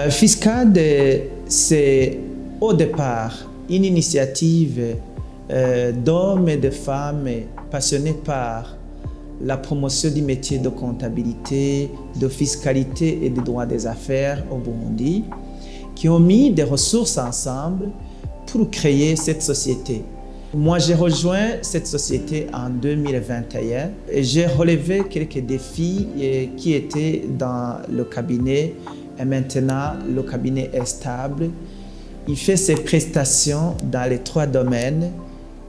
Fiscad, c'est au départ une initiative d'hommes et de femmes passionnés par la promotion du métier de comptabilité, de fiscalité et de droit des affaires au Burundi, qui ont mis des ressources ensemble pour créer cette société. Moi, j'ai rejoint cette société en 2021 et j'ai relevé quelques défis qui étaient dans le cabinet. Et maintenant, le cabinet est stable. Il fait ses prestations dans les 3 domaines,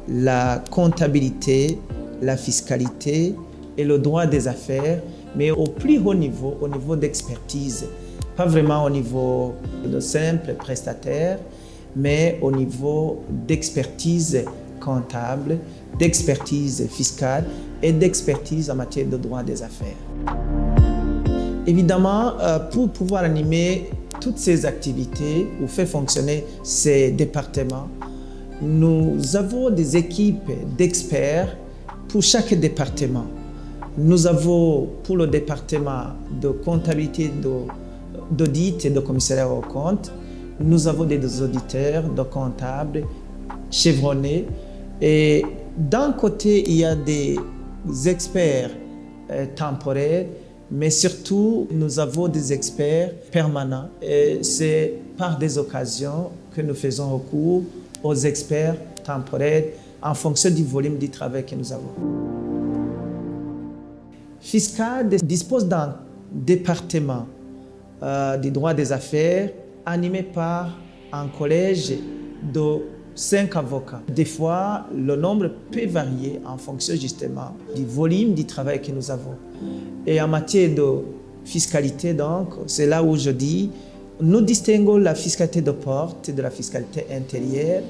la comptabilité, la fiscalité et le droit des affaires, mais au plus haut niveau, au niveau d'expertise. Pas vraiment au niveau de simple prestataire, mais au niveau d'expertise comptable, d'expertise fiscale et d'expertise en matière de droit des affaires. Évidemment, pour pouvoir animer toutes ces activités ou faire fonctionner ces départements, nous avons des équipes d'experts pour chaque département. Nous avons pour le département de comptabilité, d'audit et de commissariat aux comptes, nous avons des auditeurs, des comptables chevronnés. Et d'un côté, il y a des experts temporaires, mais surtout, nous avons des experts permanents. Et c'est par des occasions que nous faisons recours aux experts temporaires en fonction du volume du travail que nous avons. Fiscad dispose d'un département du droit des affaires animé par un collège de 5 avocats. Des fois, le nombre peut varier en fonction justement du volume du travail que nous avons. Et en matière de fiscalité, donc, c'est là où je dis, nous distinguons la fiscalité de porte de la fiscalité intérieure.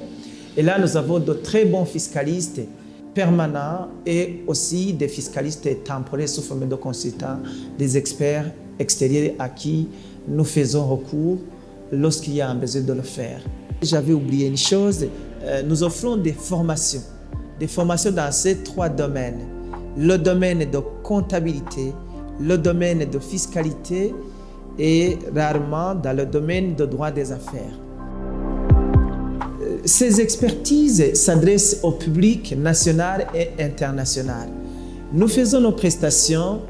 Et là, nous avons de très bons fiscalistes permanents et aussi des fiscalistes temporaires sous forme de consultants, des experts extérieurs à qui nous faisons recours lorsqu'il y a un besoin de le faire. J'avais oublié une chose, nous offrons des formations dans ces 3 domaines. Le domaine de comptabilité, le domaine de fiscalité et rarement dans le domaine de droit des affaires. Ces expertises s'adressent au public national et international. Nous faisons nos prestations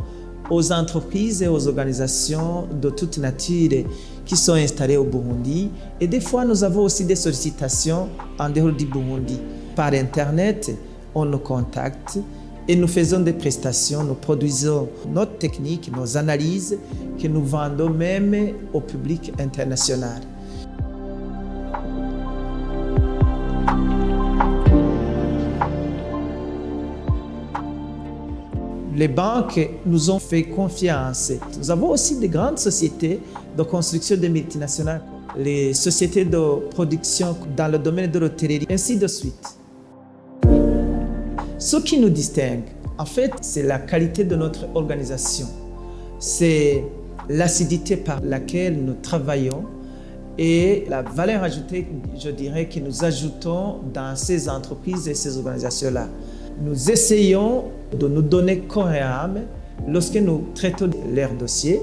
aux entreprises et aux organisations de toute nature qui sont installées au Burundi. Et des fois, nous avons aussi des sollicitations en dehors du Burundi. Par Internet, on nous contacte et nous faisons des prestations, nous produisons notre technique, nos analyses que nous vendons même au public international. Les banques nous ont fait confiance. Nous avons aussi de grandes sociétés de construction de multinationales, les sociétés de production dans le domaine de l'hôtellerie, ainsi de suite. Ce qui nous distingue, en fait, c'est la qualité de notre organisation. C'est l'assiduité par laquelle nous travaillons et la valeur ajoutée, je dirais, que nous ajoutons dans ces entreprises et ces organisations-là. Nous essayons de nous donner corps et âme lorsque nous traitons leurs dossiers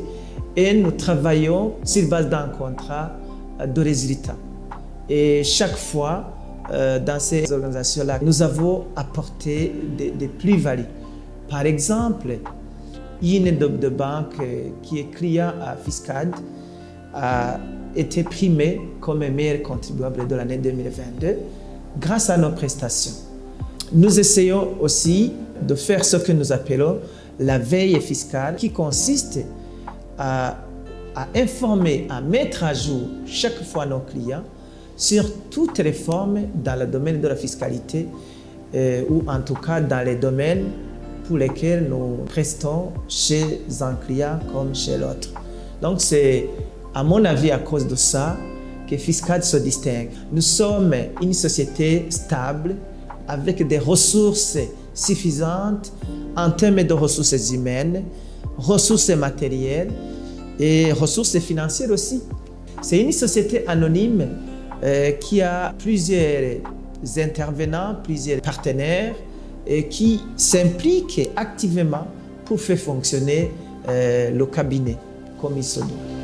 et nous travaillons sur base d'un contrat de résultat. Et chaque fois, dans ces organisations-là, nous avons apporté des plus-values. Par exemple, une de banque qui est client à Fiscad a été primée comme meilleur contribuable de l'année 2022 grâce à nos prestations. Nous essayons aussi de faire ce que nous appelons la veille fiscale, qui consiste à informer, à mettre à jour chaque fois nos clients sur toutes les formes dans le domaine de la fiscalité ou en tout cas dans les domaines pour lesquels nous prestons chez un client comme chez l'autre. Donc c'est à mon avis à cause de ça que Fiscad se distingue. Nous sommes une société stable avec des ressources suffisantes en termes de ressources humaines, ressources matérielles et ressources financières aussi. C'est une société anonyme qui a plusieurs intervenants, plusieurs partenaires et qui s'impliquent activement pour faire fonctionner le cabinet comme il se doit.